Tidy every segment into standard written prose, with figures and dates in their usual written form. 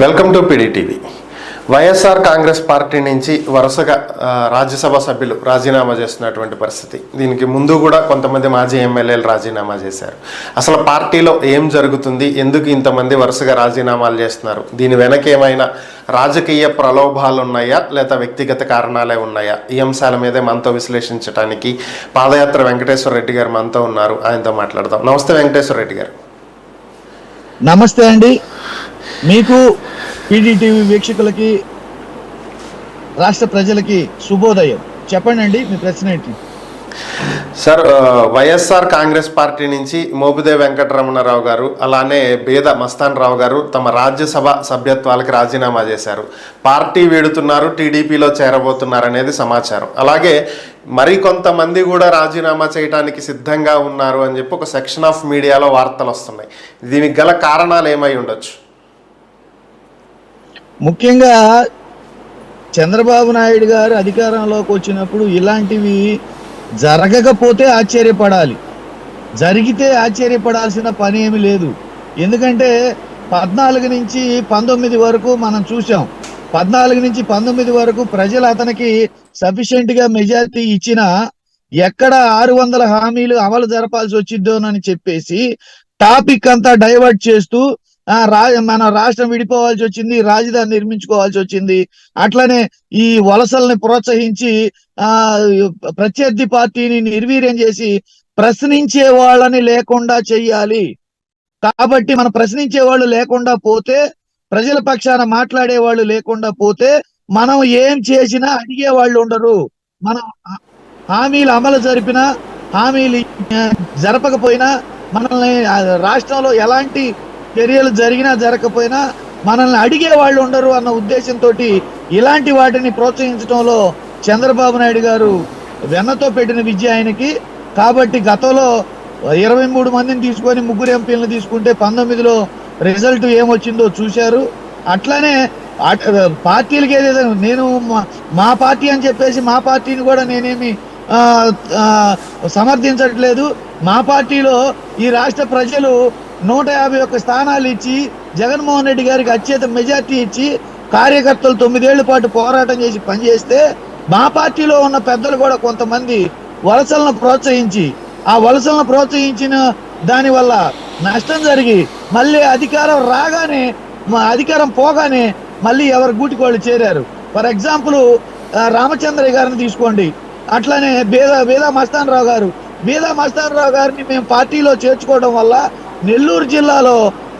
Welcome to PDTV. YSR Congress party నుంచి వరుసగా రాజ్యసభ సభ్యులు రాజీనామా చేస్తున్నటువంటి పరిస్థితి. దీనికి ముందు కూడా కొంతమంది మాజీ ఎమ్మెల్యేలు రాజీనామా చేశారు. అసలు పార్టీలో ఏం జరుగుతుంది, ఎందుకు ఇంతమంది వరుసగా రాజీనామాలు చేస్తున్నారు, దీని వెనక ఏమైనా రాజకీయ ప్రలోభాలు ఉన్నాయా లేదా వ్యక్తిగత కారణాలే ఉన్నాయా? ఈ అంశాల మీదే మనతో విశ్లేషించడానికి పాదయాత్ర వెంకటేశ్వర రెడ్డి గారు మనతో ఉన్నారు. ఆయనతో మాట్లాడదాం. నమస్తే వెంకటేశ్వర రెడ్డి గారు. నమస్తే అండి. మీకు పీడీటీవీ వీక్షకులకి రాష్ట్ర ప్రజలకి శుభోదయం. చెప్పండి అండి, మీ ప్రశ్న ఏంటి? సార్, వైఎస్ఆర్ కాంగ్రెస్ పార్టీ నుంచి మోపిదేవి వెంకటరమణారావు గారు, అలానే బేద మస్తాన్ రావు గారు తమ రాజ్యసభ సభ్యత్వాలకి రాజీనామా చేశారు. పార్టీ వీడుతున్నారు, టీడీపీలో చేరబోతున్నారు అనేది సమాచారం. అలాగే మరికొంతమంది కూడా రాజీనామా చేయడానికి సిద్ధంగా ఉన్నారు అని చెప్పి ఒక సెక్షన్ ఆఫ్ మీడియాలో వార్తలు వస్తున్నాయి. దీనికి గల కారణాలు ఏమై ఉండొచ్చు? ముఖ్యంగా చంద్రబాబు నాయుడు గారు అధికారంలోకి వచ్చినప్పుడు ఇలాంటివి జరగకపోతే ఆశ్చర్యపడాలి, జరిగితే ఆశ్చర్యపడాల్సిన పని ఏమి లేదు. ఎందుకంటే 14 నుంచి 19 వరకు మనం చూసాం. 14 నుంచి 19 వరకు ప్రజలు అతనికి సఫిషియెంట్గా మెజారిటీ ఇచ్చినా ఎక్కడ 600 హామీలు అమలు జరపాల్సి వచ్చిద్దోనని చెప్పేసి టాపిక్ అంతా డైవర్ట్ చేస్తూ మన రాష్ట్రం విడిపోవాల్సి వచ్చింది, రాజధాని నిర్మించుకోవాల్సి వచ్చింది, అట్లనే ఈ వలసల్ని ప్రోత్సహించి ప్రత్యర్థి పార్టీని నిర్వీర్యం చేసి ప్రశ్నించే వాళ్ళని లేకుండా చెయ్యాలి. కాబట్టి మనం ప్రశ్నించే వాళ్ళు లేకుండా పోతే, ప్రజల పక్షాన మాట్లాడే వాళ్ళు లేకుండా పోతే మనం ఏం చేసినా అడిగే వాళ్ళు ఉండరు. మనం హామీలు అమలు జరిపినా, హామీలు జరపకపోయినా, మనల్ని రాష్ట్రంలో ఎలాంటి చర్యలు జరిగినా జరగకపోయినా మనల్ని అడిగే వాళ్ళు ఉండరు అన్న ఉద్దేశంతో ఇలాంటి వాటిని ప్రోత్సహించడంలో చంద్రబాబు నాయుడు గారు వెన్నతో పెట్టిన విద్య ఆయనకి. కాబట్టి గతంలో 23 మందిని తీసుకొని 3 ఎంపీలను తీసుకుంటే 19లో రిజల్ట్ ఏమొచ్చిందో చూశారు. అట్లానే పార్టీలకి ఏదైతే నేను మా పార్టీ అని చెప్పేసి మా పార్టీని కూడా నేనేమి సమర్థించట్లేదు. మా పార్టీలో ఈ రాష్ట్ర ప్రజలు 151 స్థానాలు ఇచ్చి జగన్మోహన్ రెడ్డి గారికి అత్యధిక మెజార్టీ ఇచ్చి కార్యకర్తలు 9 ఏళ్ల పాటు పోరాటం చేసి పనిచేస్తే మా పార్టీలో ఉన్న పెద్దలు కూడా కొంతమంది వలసలను ప్రోత్సహించి ఆ వలసలను ప్రోత్సహించిన దానివల్ల నష్టం జరిగి మళ్ళీ అధికారం రాగానే అధికారం పోగానే మళ్ళీ ఎవరి గూటికోళ్ళు చేరారు. ఫర్ ఎగ్జాంపుల్ రామచంద్రయ్య గారిని తీసుకోండి. అట్లానే బేదా మస్తాన్ రావు గారిని మేము పార్టీలో చేర్చుకోవడం వల్ల నెల్లూరు జిల్లాలో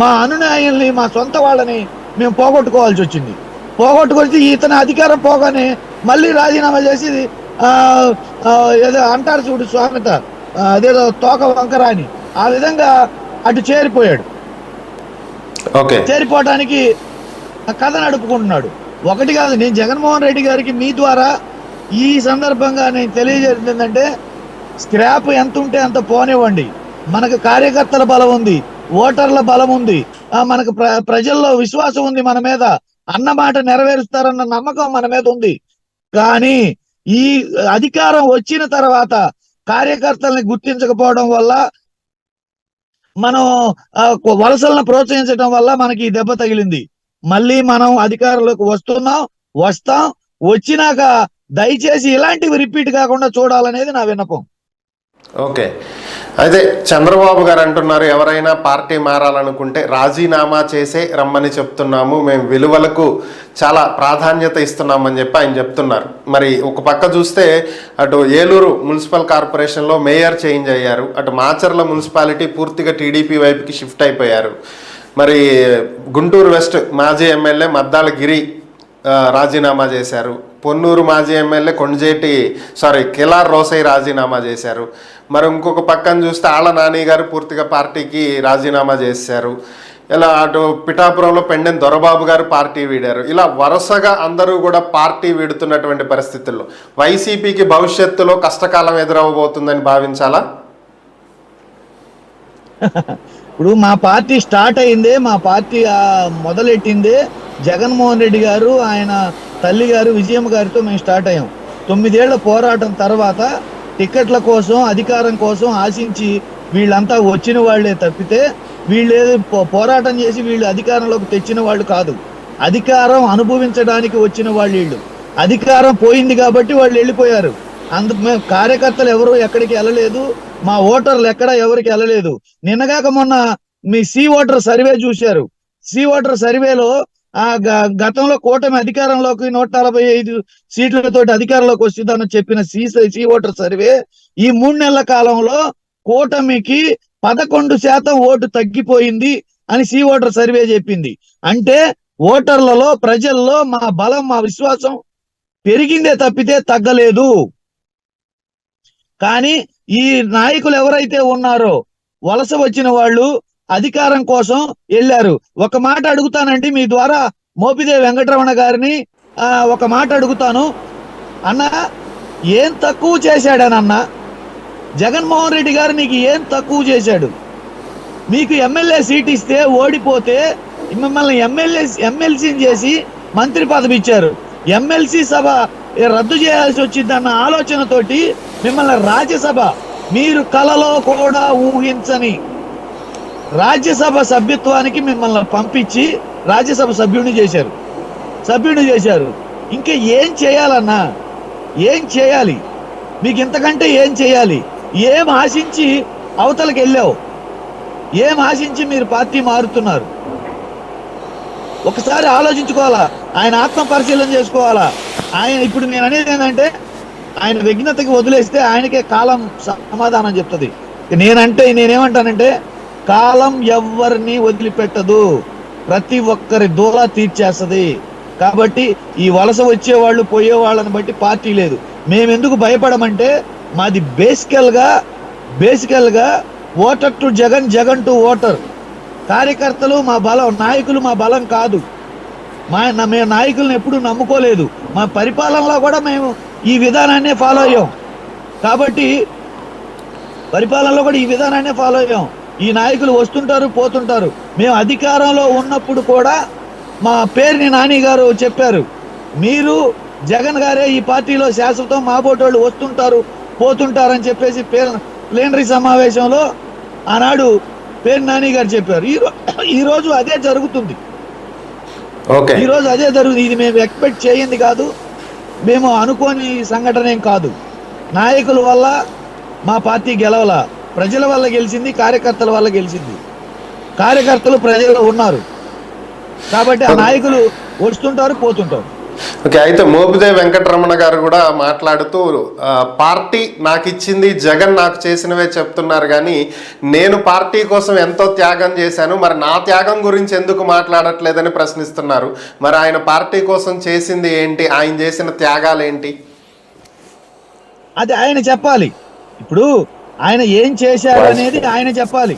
మా అనునాయుల్ని, మా సొంత వాళ్ళని మేము పోగొట్టుకోవాల్సి వచ్చింది. పోగొట్టుకొచ్చి ఇతని అధికారం పోగానే మళ్ళీ రాజీనామా చేసి ఏదో అంటారు చూడు స్వామిత, అదేదో తోక వంకర అని, ఆ విధంగా అటు చేరిపోయాడు. చేరిపోవడానికి కథ నడుపుకుంటున్నాడు. ఒకటి కాదు, నేను జగన్మోహన్ రెడ్డి గారికి మీ ద్వారా ఈ సందర్భంగా నేను తెలియజేసింది ఏంటంటే, స్క్రాప్ ఎంత ఉంటే అంత పోనివ్వండి. మనకు కార్యకర్తల బలం ఉంది, ఓటర్ల బలం ఉంది, మనకు ప్రజల్లో విశ్వాసం ఉంది, మన మీద అన్నమాట నెరవేరుస్తారన్న నమ్మకం మన మీద ఉంది. కానీ ఈ అధికారం వచ్చిన తర్వాత కార్యకర్తల్ని గుర్తించకపోవడం వల్ల, మనం వలసలను ప్రోత్సహించడం వల్ల మనకి ఈ దెబ్బ తగిలింది. మళ్ళీ మనం అధికారంలోకి వస్తాం. వచ్చినాక దయచేసి ఇలాంటివి రిపీట్ కాకుండా చూడాలనేది నా విన్నపం. ఓకే, అయితే చంద్రబాబు గారు అంటున్నారు, ఎవరైనా పార్టీ మారాలనుకుంటే రాజీనామా చేసే రమ్మని చెప్తున్నాము, మేము విలువలకు చాలా ప్రాధాన్యత ఇస్తున్నామని చెప్పి ఆయన చెప్తున్నారు. మరి ఒక పక్క చూస్తే అటు ఏలూరు మున్సిపల్ కార్పొరేషన్లో మేయర్ చేంజ్ అయ్యారు, అటు మాచర్ల మున్సిపాలిటీ పూర్తిగా టీడీపీ వైపుకి షిఫ్ట్ అయిపోయారు. మరి గుంటూరు వెస్ట్ మాజీ ఎమ్మెల్యే మద్దాల గిరి రాజీనామా చేశారు. పొన్నూరు మాజీ ఎమ్మెల్యే కిలార్ రోసయ్య రాజీనామా చేశారు. మరి ఇంకొక పక్కన చూస్తే ఆళ్ల నాని గారు పూర్తిగా పార్టీకి రాజీనామా చేశారు. ఇలా అటు పిఠాపురంలో పెండెన్ దొరబాబు గారు పార్టీ వీడారు. ఇలా వరుసగా అందరూ కూడా పార్టీ వీడుతున్నటువంటి పరిస్థితుల్లో వైసీపీకి భవిష్యత్తులో కష్టకాలం ఎదురవబోతుందని భావించాలా? ఇప్పుడు మా పార్టీ స్టార్ట్ అయిందే, మా పార్టీ మొదలెట్టిందే జగన్మోహన్ రెడ్డి గారు, ఆయన తల్లి గారు విజయమ్మ గారితో మేము స్టార్ట్ అయ్యాం. 9 ఏళ్ల పోరాటం తర్వాత టికెట్ల కోసం, అధికారం కోసం ఆశించి వీళ్ళంతా వచ్చిన వాళ్లే తప్పితే వీళ్ళు పోరాటం చేసి వీళ్ళు అధికారంలోకి తెచ్చిన వాళ్ళు కాదు. అధికారం అనుభవించడానికి వచ్చిన వాళ్ళు. అధికారం పోయింది కాబట్టి వాళ్ళు వెళ్ళిపోయారు. అందుకు మేము కార్యకర్తలు ఎవరు ఎక్కడికి వెళ్ళలేదు, మా ఓటర్లు ఎక్కడ ఎవరికి వెళ్ళలేదు. నిన్నగాక మొన్న మీ సి ఓటర్ సర్వే చూశారు. సి ఓటర్ సర్వేలో గతంలో కూటమి అధికారంలోకి 145 సీట్లతోటి అధికారంలోకి వస్తుందని చెప్పిన సి ఓటర్ సర్వే ఈ 3 నెలల కాలంలో కూటమికి 11% ఓటు తగ్గిపోయింది అని సి ఓటర్ సర్వే చెప్పింది. అంటే ఓటర్లలో, ప్రజల్లో మా బలం, మా విశ్వాసం పెరిగిందే తప్పితే తగ్గలేదు. కానీ ఈ నాయకులు ఎవరైతే ఉన్నారో వలస వచ్చిన వాళ్ళు అధికారం కోసం వెళ్ళారు. ఒక మాట అడుగుతానండి మీ ద్వారా, మోపిదేవి వెంకటరమణ గారిని ఒక మాట అడుగుతాను. అన్న, ఏం తక్కువ చేశాడనన్నా? జగన్మోహన్ రెడ్డి గారు నీకు ఏం తక్కువ చేశాడు? మీకు ఎమ్మెల్యే సీట్ ఇస్తే ఓడిపోతే మిమ్మల్ని ఎమ్మెల్సీని చేసి మంత్రి పదవి ఇచ్చారు. ఎమ్మెల్సీ సభ రద్దు చేయాల్సి వచ్చిందన్న ఆలోచనతోటి మిమ్మల్ని రాజ్యసభ, మీరు కలలో కూడా ఊహించని రాజ్యసభ సభ్యత్వానికి మిమ్మల్ని పంపించి రాజ్యసభ సభ్యుడిని చేశారు. ఇంకా ఏం చేయాలన్నా? ఏం చేయాలి? మీకు ఇంతకంటే ఏం చేయాలి? ఏం ఆశించి అవతలకి వెళ్ళావు? ఏం ఆశించి మీరు పార్టీ మారుతున్నారు? ఒకసారి ఆలోచించుకోవాలా, ఆయన ఆత్మ పరిశీలన చేసుకోవాలా. ఆయన ఇప్పుడు నేను అనేది ఏంటంటే, ఆయన విఘ్నతకి వదిలేస్తే ఆయనకే కాలం సమాధానం చెప్తుంది. నేనేమంటానంటే, కాలం ఎవరిని వదిలిపెట్టదు, ప్రతి ఒక్కరి దూలా తీర్చేస్తుంది. కాబట్టి ఈ వలస వచ్చేవాళ్ళు పోయేవాళ్ళని బట్టి పార్టీ లేదు. మేమెందుకు భయపడమంటే, మాది బేసికల్ గా voter to Jagan, Jagan to voter. కార్యకర్తలు మా బలం, నాయకులు మా బలం కాదు. మేము నాయకులను ఎప్పుడు నమ్ముకోలేదు. మా పరిపాలనలో కూడా మేము ఈ విధానాన్నే ఫాలో అయ్యాం. కాబట్టి పరిపాలనలో కూడా ఈ విధానాన్నే ఫాలో అయ్యాం. ఈ నాయకులు వస్తుంటారు, పోతుంటారు. మేము అధికారంలో ఉన్నప్పుడు కూడా మా పేరుని నాని గారు చెప్పారు, మీరు జగన్ గారే ఈ పార్టీలో శాశ్వతం, మా బోటోళ్ళు వస్తుంటారు పోతుంటారని చెప్పేసి ప్లేనరీ సమావేశంలో ఆనాడు పేరు నాని గారు చెప్పారు. ఈ రోజు అదే జరుగుతుంది. ఇది మేము ఎక్స్పెక్ట్ చేయింది కాదు, మేము అనుకోని సంఘటన ఏం కాదు. నాయకుల వల్ల మా పార్టీ గెలవల, ప్రజల వల్ల గెలిచింది, కార్యకర్తల వల్ల గెలిచింది. కార్యకర్తలు ప్రజల్లో ఉన్నారు కాబట్టి ఆ నాయకులు వస్తుంటారు, పోతుంటారు. ఓకే, అయితే మోపిదేవి వెంకటరమణ గారు కూడా మాట్లాడుతూ, పార్టీ నాకు ఇచ్చింది, జగన్ నాకు చేసినవే చెప్తున్నారు, కానీ నేను పార్టీ కోసం ఎంతో త్యాగం చేశాను, మరి నా త్యాగం గురించి ఎందుకు మాట్లాడట్లేదని ప్రశ్నిస్తున్నారు. మరి ఆయన పార్టీ కోసం చేసింది ఏంటి, ఆయన చేసిన త్యాగాలు ఏంటి? అది ఆయన చెప్పాలి. ఇప్పుడు ఆయన ఏం చేశారు అనేది ఆయన చెప్పాలి.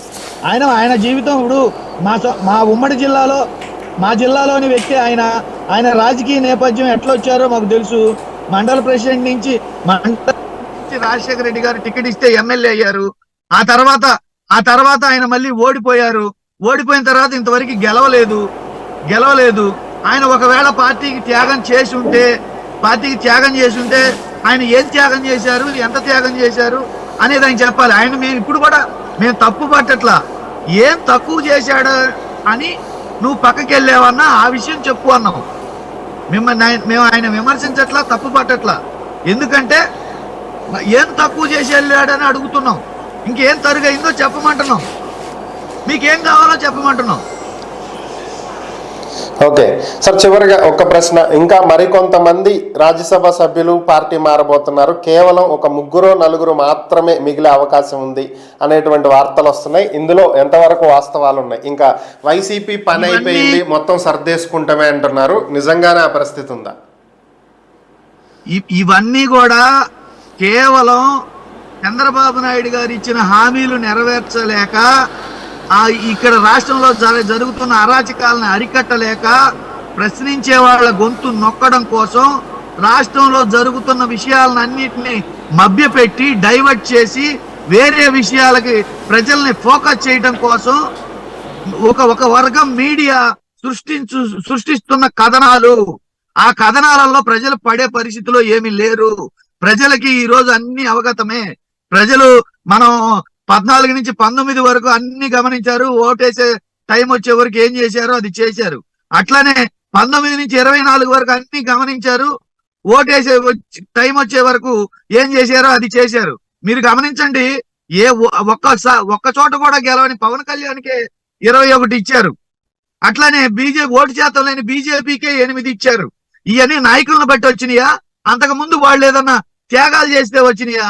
ఆయన జీవితం ఇప్పుడు మా ఉమ్మడి జిల్లాలో, మా జిల్లాలోని వ్యక్తి ఆయన రాజకీయ నేపథ్యం ఎట్లా వచ్చారో మాకు తెలుసు. మండల ప్రెసిడెంట్ నుంచి రాజశేఖర రెడ్డి గారు టికెట్ ఇస్తే ఎమ్మెల్యే అయ్యారు. ఆ తర్వాత ఆయన మళ్ళీ ఓడిపోయారు. ఓడిపోయిన తర్వాత ఇంతవరకు గెలవలేదు. ఆయన ఒకవేళ పార్టీకి త్యాగం చేసి ఉంటే ఆయన ఏం త్యాగం చేశారు, ఎంత త్యాగం చేశారు అనేది ఆయన చెప్పాలి. మేము ఇప్పుడు కూడా తప్పు పట్టట్లా. ఏం తక్కువ చేశాడు అని నువ్వు పక్కకి వెళ్ళావన్నా ఆ విషయం చెప్పు అన్నాం. మేము ఆయన విమర్శించట్లా, తప్పు పట్టట్లా. ఎందుకంటే ఏం తక్కువ చేసి వెళ్ళాడని అడుగుతున్నాం. ఇంకేం తరుగైందో చెప్పమంటున్నాం, మీకేం కావాలో చెప్పమంటున్నాం. ఓకే సార్, చివరిగా ఒక ప్రశ్న. ఇంకా మరికొంతమంది రాజ్యసభ సభ్యులు పార్టీ మారబోతున్నారు, కేవలం ఒక 3-4 మాత్రమే మిగిలే అవకాశం ఉంది అనేటువంటి వార్తలు వస్తున్నాయి. ఇందులో ఎంతవరకు వాస్తవాలు ఉన్నాయి? ఇంకా వైసీపీ పని అయిపోయింది, మొత్తం సర్దేసుకుంటామే అంటున్నారు. నిజంగానే ఆ పరిస్థితి ఉందా? ఇవన్నీ కూడా కేవలం చంద్రబాబు నాయుడు గారు ఇచ్చిన హామీలు నెరవేర్చలేక, ఇక్కడ రాష్ట్రంలో జరుగుతున్న అరాచకాలను అరికట్టలేక, ప్రశ్నించే వాళ్ళ గొంతు నొక్కడం కోసం, రాష్ట్రంలో జరుగుతున్న విషయాలన్నింటినీ మభ్యపెట్టి డైవర్ట్ చేసి వేరే విషయాలకి ప్రజల్ని ఫోకస్ చేయడం కోసం ఒక వర్గం మీడియా సృష్టిస్తున్న కథనాలు. ఆ కథనాలలో ప్రజలు పడే పరిస్థితిలో ఏమీ లేరు. ప్రజలకి ఈ రోజు అన్ని అవగతమే. ప్రజలు మనం 14 నుంచి 19 వరకు అన్ని గమనించారు. ఓటేసే టైం వచ్చే వరకు ఏం చేశారో అది చేశారు. అట్లానే 19 నుంచి 24 వరకు అన్ని గమనించారు. ఓటేసే టైం వచ్చే వరకు ఏం చేశారో అది చేశారు. మీరు గమనించండి, ఒక్క చోట కూడా గెలవని పవన్ కళ్యాణ్కే 21 ఇచ్చారు. అట్లానే బీజేపీ ఓటు శాతం లేని బీజేపీకే 8 ఇచ్చారు. ఇవన్నీ నాయకులను బట్టి వచ్చినాయా? అంతకు ముందు వాళ్ళు ఏదన్నా త్యాగాలు చేస్తే వచ్చినాయా?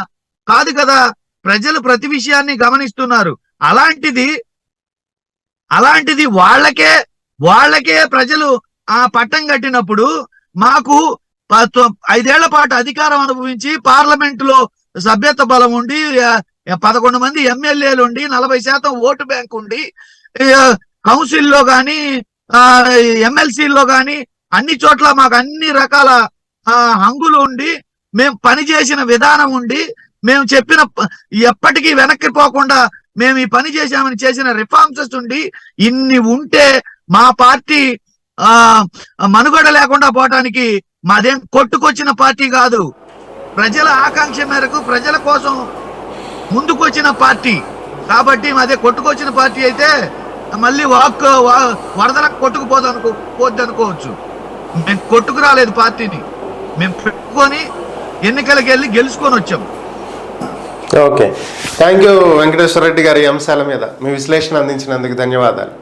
కాదు కదా. ప్రజలు ప్రతి విషయాన్ని గమనిస్తున్నారు. అలాంటిది వాళ్ళకే ప్రజలు ఆ పట్టం కట్టినప్పుడు మాకు 5 ఏళ్ల పాటు అధికారం అనుభవించి పార్లమెంట్ లో సభ్యత్వ బలం ఉండి 11 మంది ఎమ్మెల్యేలు ఉండి 40% ఓటు బ్యాంక్ ఉండి కౌన్సిల్లో గాని ఎమ్మెల్సీల్లో గాని అన్ని చోట్ల మాకు అన్ని రకాల హంగులు ఉండి మేము పనిచేసిన విధానం ఉండి మేము చెప్పిన ఎప్పటికీ వెనక్కి పోకుండా మేము ఈ పని చేశామని చేసిన రిఫార్మ్స్ ఉండి ఇన్ని ఉంటే మా పార్టీ మనుగడ లేకుండా పోవటానికి మాదేం కొట్టుకొచ్చిన పార్టీ కాదు. ప్రజల ఆకాంక్ష మేరకు ప్రజల కోసం ముందుకొచ్చిన పార్టీ కాబట్టి మాదే కొట్టుకొచ్చిన పార్టీ అయితే మళ్ళీ వరదలకు కొట్టుకుపోద్దనుకోవచ్చు. మేము కొట్టుకు రాలేదు పార్టీని, మేము పెట్టుకొని ఎన్నికలకు వెళ్ళి గెలుచుకొని వచ్చాం. Okay, thank you Venkateswara Reddy గారి అంశాల మీద మీ విశ్లేషణ అందించినందుకు ధన్యవాదాలు.